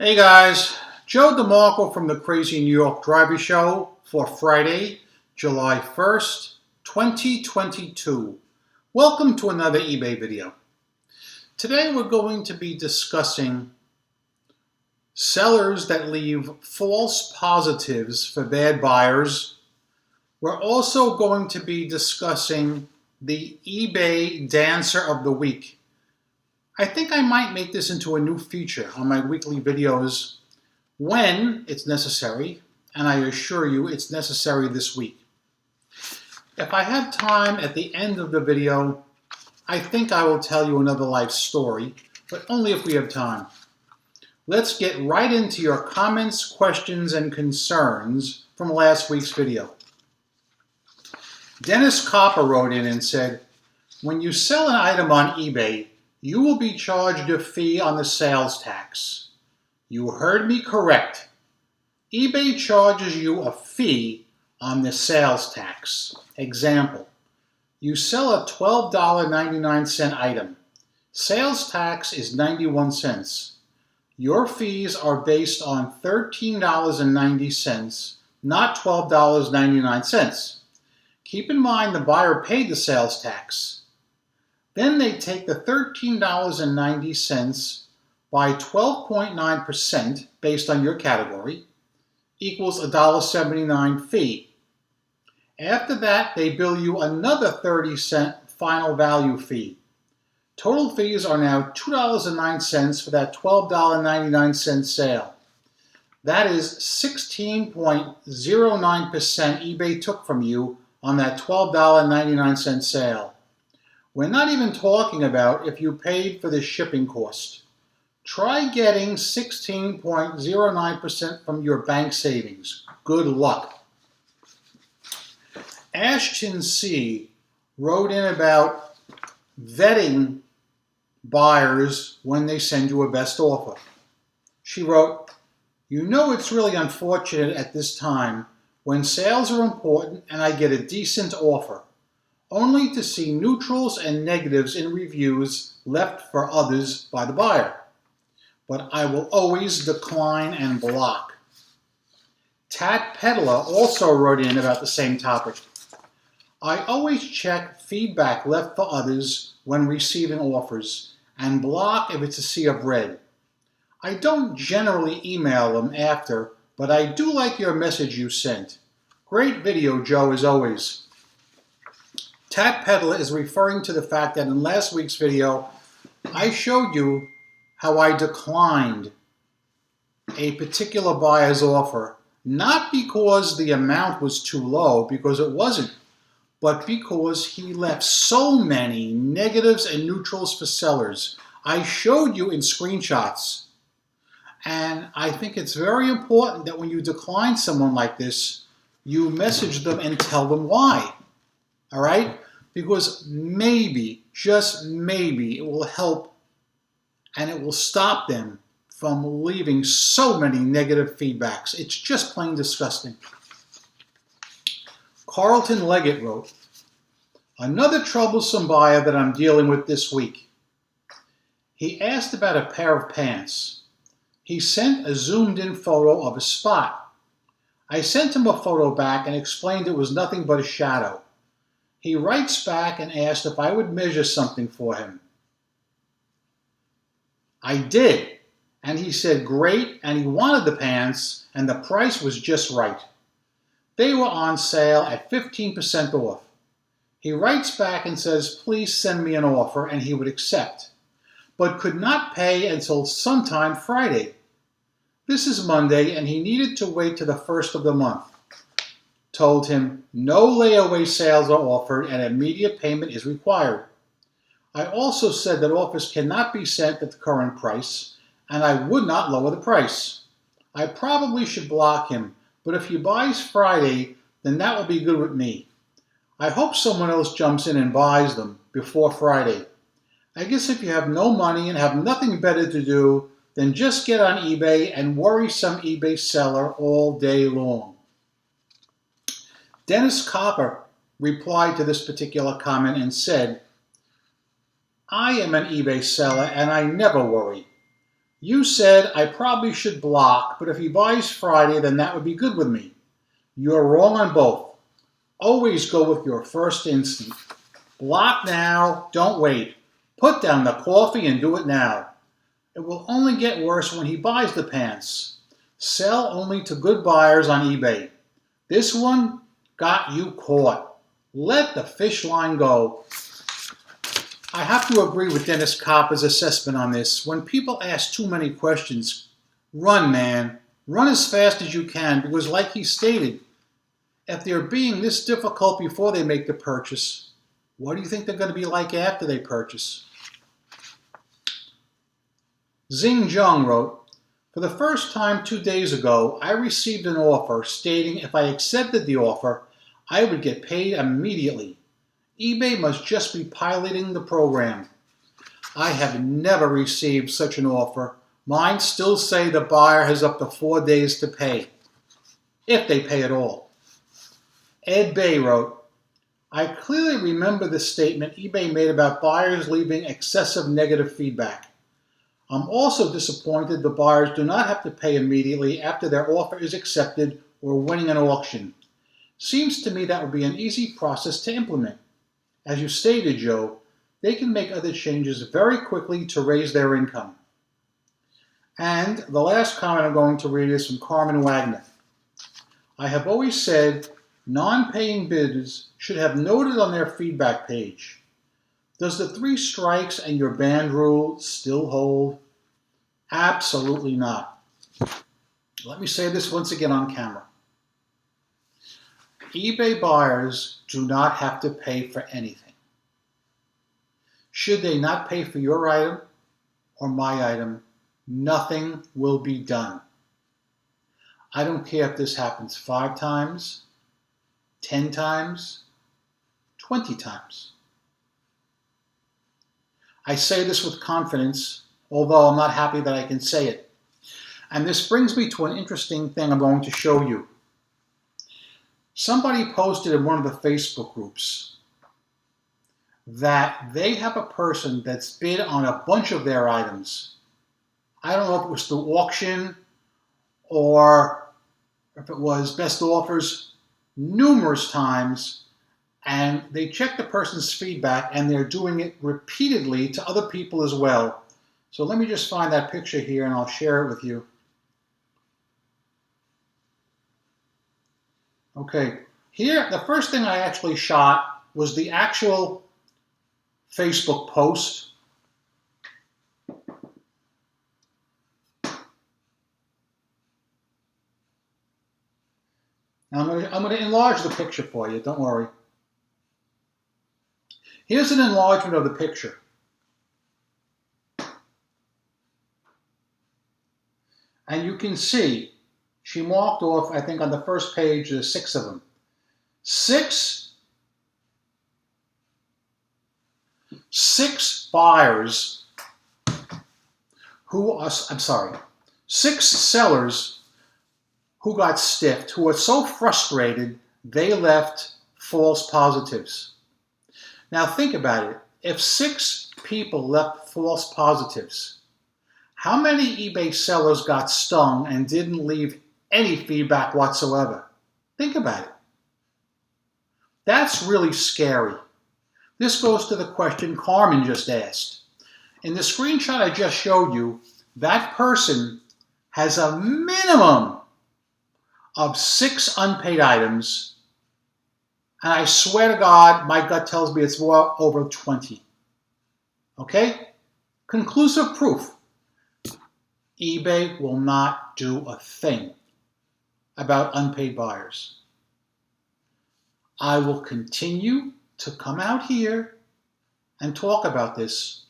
Hey guys, Joe DeMarco from the Crazy New York Driver Show for Friday, July 1st, 2022. Welcome to another eBay video. Today we're going to be discussing sellers that leave false positives for bad buyers. We're also going to be discussing the eBay Dancer of the Week. I think I might make this into a new feature on my weekly videos when it's necessary, and I assure you it's necessary this week. If I have time at the end of the video, I think I will tell you another life story, but only if we have time. Let's get right into your comments, questions, and concerns from last week's video. Dennis Copper wrote in and said, when you sell an item on eBay, you will be charged a fee on the sales tax. You heard me correct. eBay charges you a fee on the sales tax. Example, you sell a $12.99 item. Sales tax is 91 cents. Your fees are based on $13.90, not $12.99. Keep in mind the buyer paid the sales tax. Then they take the $13.90 by 12.9% based on your category, equals $1.79 fee. After that, they bill you another 30-cent final value fee. Total fees are now $2.09 for that $12.99 sale. That is 16.09% eBay took from you on that $12.99 sale. We're not even talking about if you paid for the shipping cost. Try getting 16.09% from your bank savings. Good luck. Ashton C. wrote in about vetting buyers when they send you a best offer. She wrote, you know it's really unfortunate at this time when sales are important and I get a decent offer, only to see neutrals and negatives in reviews left for others by the buyer. But I will always decline and block. Tat Peddler also wrote in about the same topic. I always check feedback left for others when receiving offers and block if it's a sea of red. I don't generally email them after, but I do like your message you sent. Great video, Joe, as always. Tat Peddler is referring to the fact that in last week's video, I showed you how I declined a particular buyer's offer, not because the amount was too low, because it wasn't, but because he left so many negatives and neutrals for sellers. I showed you in screenshots, and I think it's very important that when you decline someone like this, you message them and tell them why. All right? Because maybe, just maybe, it will help and it will stop them from leaving so many negative feedbacks. It's just plain disgusting. Carlton Leggett wrote, another troublesome buyer that I'm dealing with this week. He asked about a pair of pants. He sent a zoomed-in photo of a spot. I sent him a photo back and explained it was nothing but a shadow. He writes back and asked if I would measure something for him. I did, and he said great, and he wanted the pants, and the price was just right. They were on sale at 15% off. He writes back and says, please send me an offer, and he would accept, but could not pay until sometime Friday. This is Monday, and he needed to wait to the 1st of the month. Told him no layaway sales are offered and immediate payment is required. I also said that offers cannot be sent at the current price, and I would not lower the price. I probably should block him, but if he buys Friday, then that will be good with me. I hope someone else jumps in and buys them before Friday. I guess if you have no money and have nothing better to do, then just get on eBay and worry some eBay seller all day long. Dennis Copper replied to this particular comment and said, I am an eBay seller and I never worry. You said I probably should block, but if he buys Friday, then that would be good with me. You're wrong on both. Always go with your first instinct. Block now, don't wait. Put down the coffee and do it now. It will only get worse when he buys the pants. Sell only to good buyers on eBay. This one got you caught. Let the fish line go. I have to agree with Dennis Copper's assessment on this. When people ask too many questions, run, man. Run as fast as you can, because like he stated, if they're being this difficult before they make the purchase, what do you think they're going to be like after they purchase? Xing Zheng wrote, for the first time 2 days ago, I received an offer stating if I accepted the offer, I would get paid immediately. eBay must just be piloting the program. I have never received such an offer. Mine still say the buyer has up to 4 days to pay, if they pay at all. Ed Bay wrote, I clearly remember the statement eBay made about buyers leaving excessive negative feedback. I'm also disappointed the buyers do not have to pay immediately after their offer is accepted or winning an auction. Seems to me that would be an easy process to implement. As you stated, Joe, they can make other changes very quickly to raise their income. And the last comment I'm going to read is from Carmen Wagner. I have always said non-paying bidders should have noted on their feedback page. Does the 3 strikes and your banned rule still hold? Absolutely not. Let me say this once again on camera. eBay buyers do not have to pay for anything. Should they not pay for your item or my item, nothing will be done. I don't care if this happens 5 times, 10 times, 20 times. I say this with confidence, although I'm not happy that I can say it. And this brings me to an interesting thing I'm going to show you. Somebody posted in one of the Facebook groups that they have a person that's bid on a bunch of their items. I don't know if it was through auction or if it was best offers numerous times, and they check the person's feedback and they're doing it repeatedly to other people as well. So let me just find that picture here and I'll share it with you. Okay, here the first thing I actually shot was the actual Facebook post. Now I'm going to enlarge the picture for you, don't worry. Here's an enlargement of the picture. And you can see she marked off, I think on the first page, there's 6 of them. 6 buyers who are, 6 sellers who got stiffed, who were so frustrated they left false positives. Now think about it. If 6 people left false positives, how many eBay sellers got stung and didn't leave any feedback whatsoever? Think about it. That's really scary. This goes to the question Carmen just asked. In the screenshot I just showed you, that person has a minimum of 6 unpaid items, and I swear to God, my gut tells me it's well over 20. Okay? Conclusive proof. eBay will not do a thing about unpaid buyers. I will continue to come out here and talk about this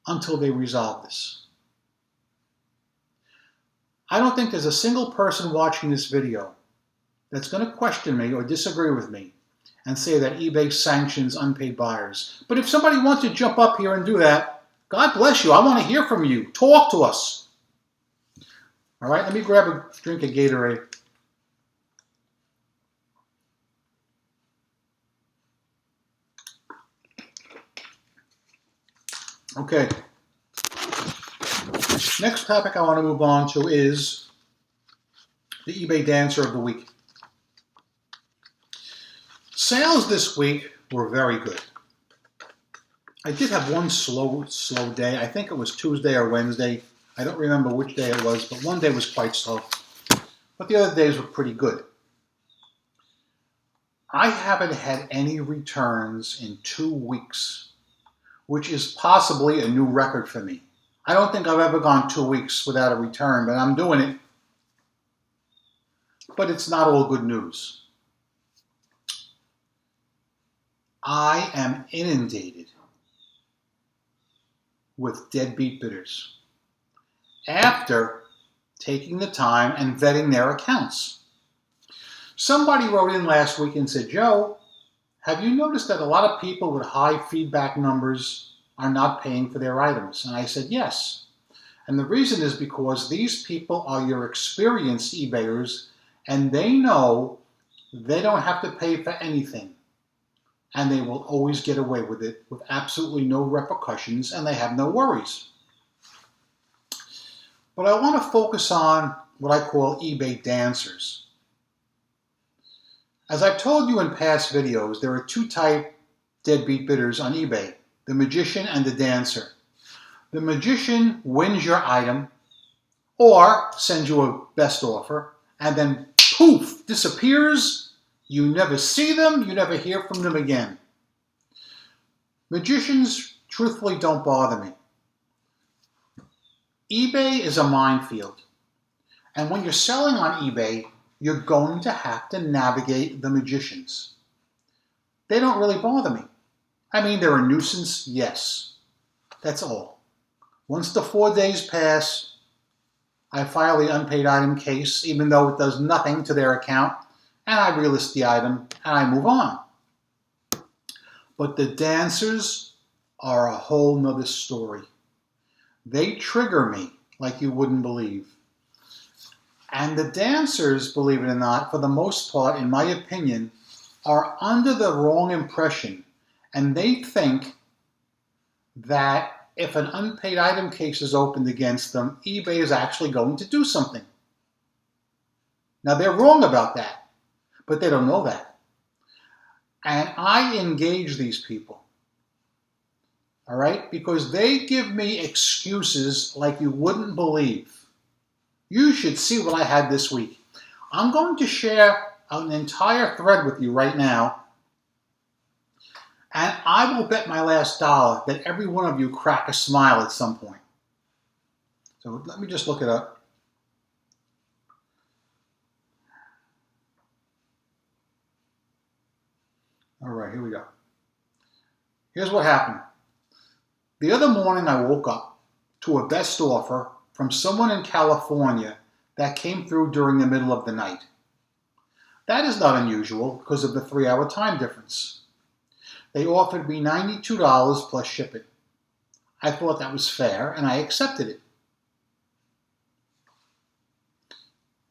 until they resolve this. I don't think there's a single person watching this video that's going to question me or disagree with me and say that eBay sanctions unpaid buyers. But if somebody wants to jump up here and do that, God bless you. I want to hear from you. Talk to us. All right, let me grab a drink of Gatorade. Okay. Next topic I want to move on to is the eBay Dancer of the Week. Sales this week were very good. I did have one slow day. I think it was Tuesday or Wednesday. I don't remember which day it was, but one day was quite slow. But the other days were pretty good. I haven't had any returns in 2 weeks, which is possibly a new record for me. I don't think I've ever gone 2 weeks without a return, but I'm doing it. But it's not all good news. I am inundated with deadbeat bidders after taking the time and vetting their accounts. Somebody wrote in last week and said, Joe, have you noticed that a lot of people with high feedback numbers are not paying for their items? And I said, yes. And the reason is because these people are your experienced eBayers, and they know they don't have to pay for anything. And they will always get away with it with absolutely no repercussions, and they have no worries. But I want to focus on what I call eBay dancers. As I've told you in past videos, there are 2 types deadbeat bidders on eBay, the magician and the dancer. The magician wins your item or sends you a best offer and then poof, disappears. You never see them, you never hear from them again. Magicians truthfully don't bother me. eBay is a minefield. And when you're selling on eBay, you're going to have to navigate the magicians. They don't really bother me. I mean, they're a nuisance, yes. That's all. Once the 4 days pass, I file the unpaid item case, even though it does nothing to their account, and I relist the item, and I move on. But the dancers are a whole nother story. They trigger me like you wouldn't believe. And the dancers, believe it or not, for the most part, in my opinion, are under the wrong impression. And they think that if an unpaid item case is opened against them, eBay is actually going to do something. Now, they're wrong about that, but they don't know that. And I engage these people, all right, because they give me excuses like you wouldn't believe. You should see what I had this week. I'm going to share an entire thread with you right now, and I will bet my last dollar that every one of you crack a smile at some point. So let me just look it up. All right, here we go. Here's what happened. The other morning I woke up to a best offer from someone in California that came through during the middle of the night. That is not unusual because of the 3-hour time difference. They offered me $92 plus shipping. I thought that was fair and I accepted it.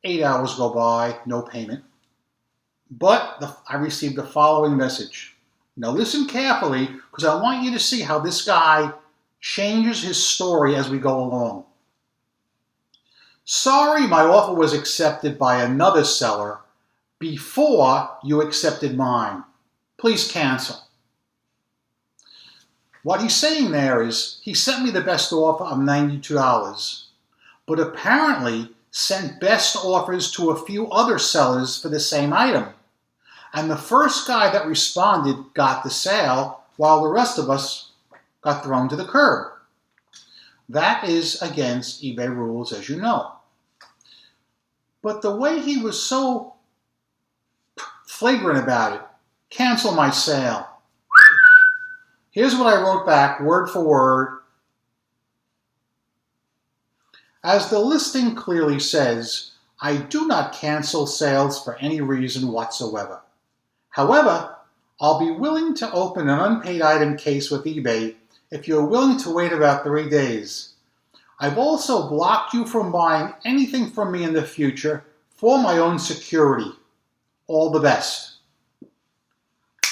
8 hours go by, no payment. But I received the following message. Now listen carefully because I want you to see how this guy changes his story as we go along. Sorry, my offer was accepted by another seller before you accepted mine. Please cancel. What he's saying there is he sent me the best offer of $92, but apparently sent best offers to a few other sellers for the same item. And the first guy that responded got the sale while the rest of us got thrown to the curb. That is against eBay rules, as you know. But the way he was so flagrant about it, cancel my sale. Here's what I wrote back, word for word. As the listing clearly says, I do not cancel sales for any reason whatsoever. However, I'll be willing to open an unpaid item case with eBay if you're willing to wait about 3 days. I've also blocked you from buying anything from me in the future for my own security. All the best.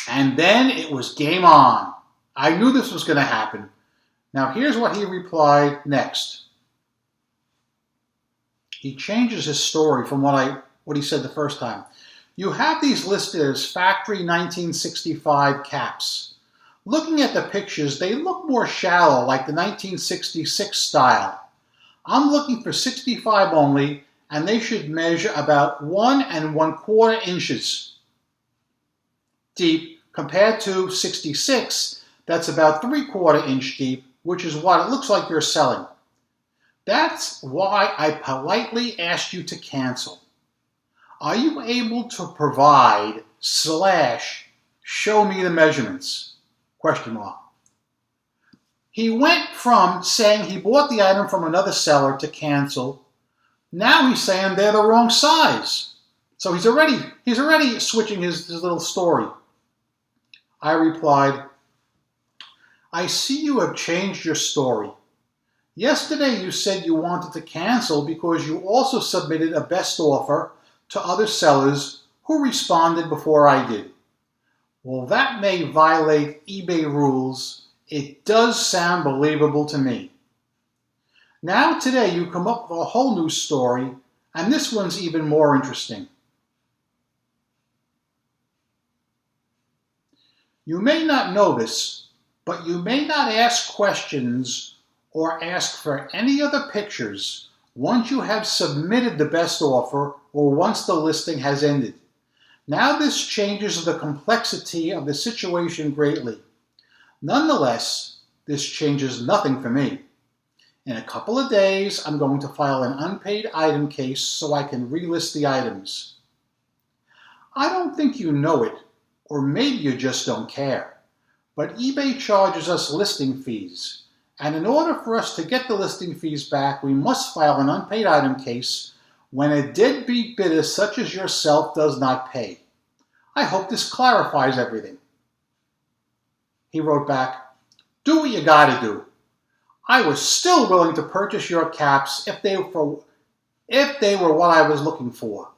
And then it was game on. I knew this was going to happen. Now here's what he replied next. he changes his story from what he said the first time. You have these listed as factory 1965 caps. Looking at the pictures, they look more shallow, like the 1966 style. I'm looking for 65 only, and they should measure about 1 1/4 inches deep, compared to 66, that's about 3/4 inch deep, which is what it looks like you're selling. That's why I politely asked you to cancel. Are you able to provide / show me the measurements? Question mark. He went from saying he bought the item from another seller to cancel. Now he's saying they're the wrong size. So he's already switching his little story. I replied, I see you have changed your story. Yesterday you said you wanted to cancel because you also submitted a best offer to other sellers who responded before I did. Well, that may violate eBay rules. It does sound believable to me. Now today you come up with a whole new story, and this one's even more interesting. You may not know this, but you may not ask questions or ask for any other pictures once you have submitted the best offer or once the listing has ended. Now this changes the complexity of the situation greatly. Nonetheless, this changes nothing for me. In a couple of days, I'm going to file an unpaid item case so I can relist the items. I don't think you know it, or maybe you just don't care, but eBay charges us listing fees, and in order for us to get the listing fees back, we must file an unpaid item case when a deadbeat bidder such as yourself does not pay. I hope this clarifies everything. He wrote back, do what you gotta do. I was still willing to purchase your caps if they were what I was looking for.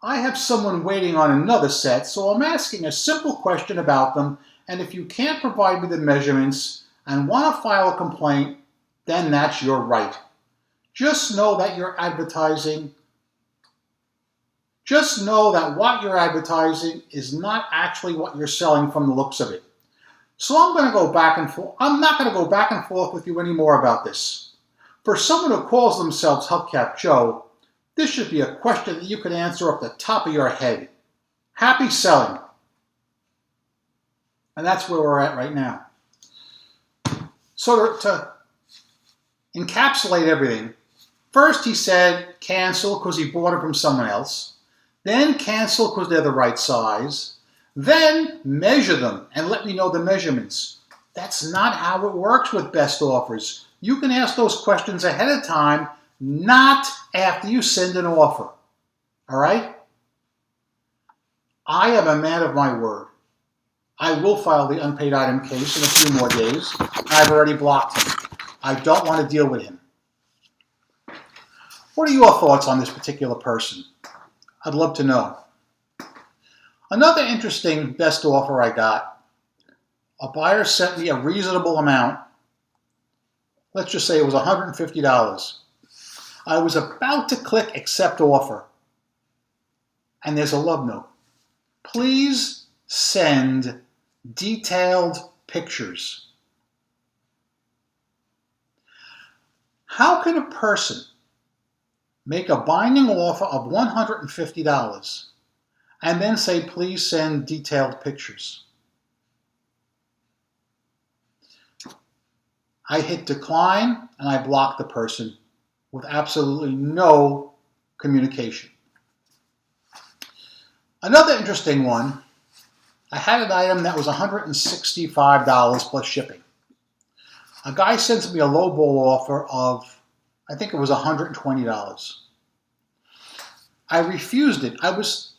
I have someone waiting on another set, so I'm asking a simple question about them, and if you can't provide me the measurements and want to file a complaint, then that's your right. Just know that what you're advertising is not actually what you're selling from the looks of it. So I'm not going to go back and forth with you anymore about this. For someone who calls themselves Hubcap Joe, this should be a question that you can answer off the top of your head. Happy selling. And that's where we're at right now. So to encapsulate everything, first he said cancel because he bought it from someone else. Then cancel because they're the right size. Then measure them and let me know the measurements. That's not how it works with best offers. You can ask those questions ahead of time, not after you send an offer. All right? I am a man of my word. I will file the unpaid item case in a few more days. I've already blocked him. I don't want to deal with him. What are your thoughts on this particular person? I'd love to know. Another interesting best offer I got, a buyer sent me a reasonable amount. Let's just say it was $150. I was about to click accept offer. And there's a love note. Please send detailed pictures. How can a person make a binding offer of $150 and then say, please send detailed pictures? I hit decline and I blocked the person with absolutely no communication. Another interesting one, I had an item that was $165 plus shipping. A guy sends me a lowball offer of, I think it was $120. I refused it. I was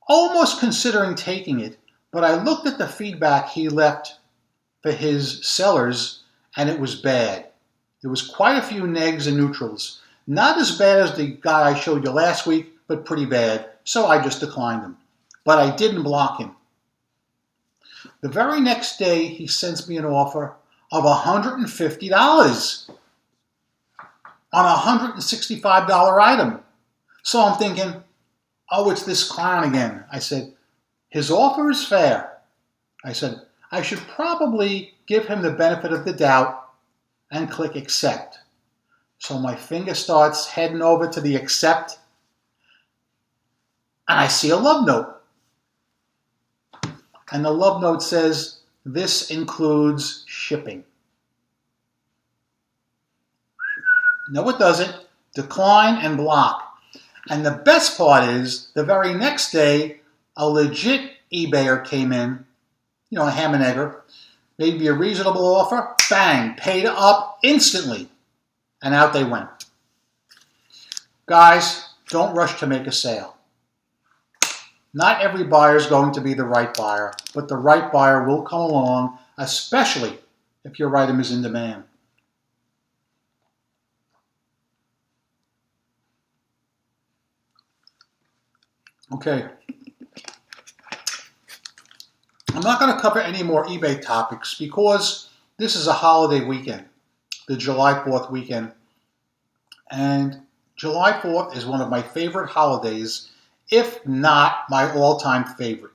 almost considering taking it, but I looked at the feedback he left for his sellers, and it was bad. There was quite a few negs and neutrals. Not as bad as the guy I showed you last week, but pretty bad, so I just declined him. But I didn't block him. The very next day, he sends me an offer of $150. on a $165 item. So I'm thinking, oh, it's this clown again. I said, his offer is fair. I said, I should probably give him the benefit of the doubt and click accept. So my finger starts heading over to the accept, and I see a love note. And the love note says, this includes shipping. No, it doesn't. Decline and block. And the best part is, the very next day, a legit eBayer came in, a ham and egger, made me a reasonable offer, bang, paid up instantly. And out they went. Guys, don't rush to make a sale. Not every buyer is going to be the right buyer, but the right buyer will come along, especially if your item is in demand. Okay. I'm not going to cover any more eBay topics because this is a holiday weekend, the July 4th weekend. And July 4th is one of my favorite holidays, if not my all-time favorite.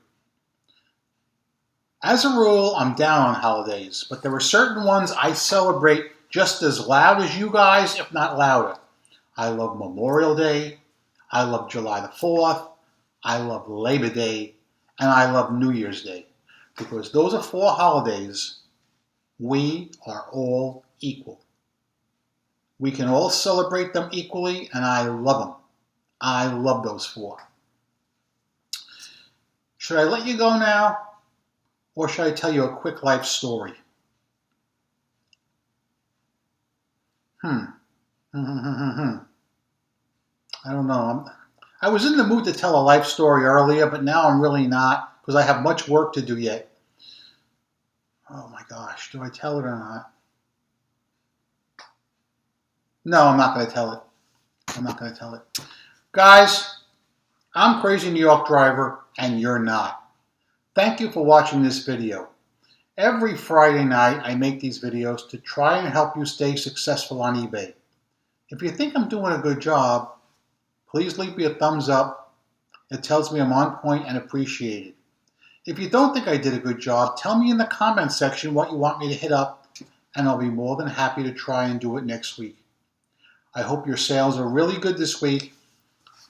As a rule, I'm down on holidays, but there are certain ones I celebrate just as loud as you guys, if not louder. I love Memorial Day, I love July the 4th, I love Labor Day, and I love New Year's Day. Because those are 4 holidays, we are all equal. We can all celebrate them equally, and I love them. I love those 4. Should I let you go now, or should I tell you a quick life story? I don't know. I was in the mood to tell a life story earlier, but now I'm really not, because I have much work to do yet. Oh my gosh, do I tell it or not? No, I'm not going to tell it. I'm not going to tell it. Guys, I'm Crazy New York Driver, and you're not. Thank you for watching this video. Every Friday night, I make these videos to try and help you stay successful on eBay. If you think I'm doing a good job, please leave me a thumbs up. It tells me I'm on point and appreciated. If you don't think I did a good job, tell me in the comment section what you want me to hit up, and I'll be more than happy to try and do it next week. I hope your sales are really good this week,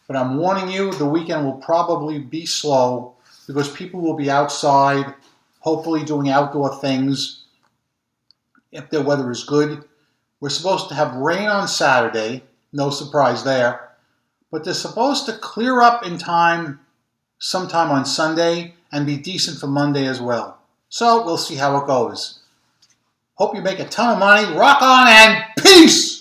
but I'm warning you, the weekend will probably be slow because people will be outside, hopefully doing outdoor things if the weather is good. We're supposed to have rain on Saturday, no surprise there, but they're supposed to clear up in time sometime on Sunday and be decent for Monday as well. So we'll see how it goes. Hope you make a ton of money. Rock on and peace!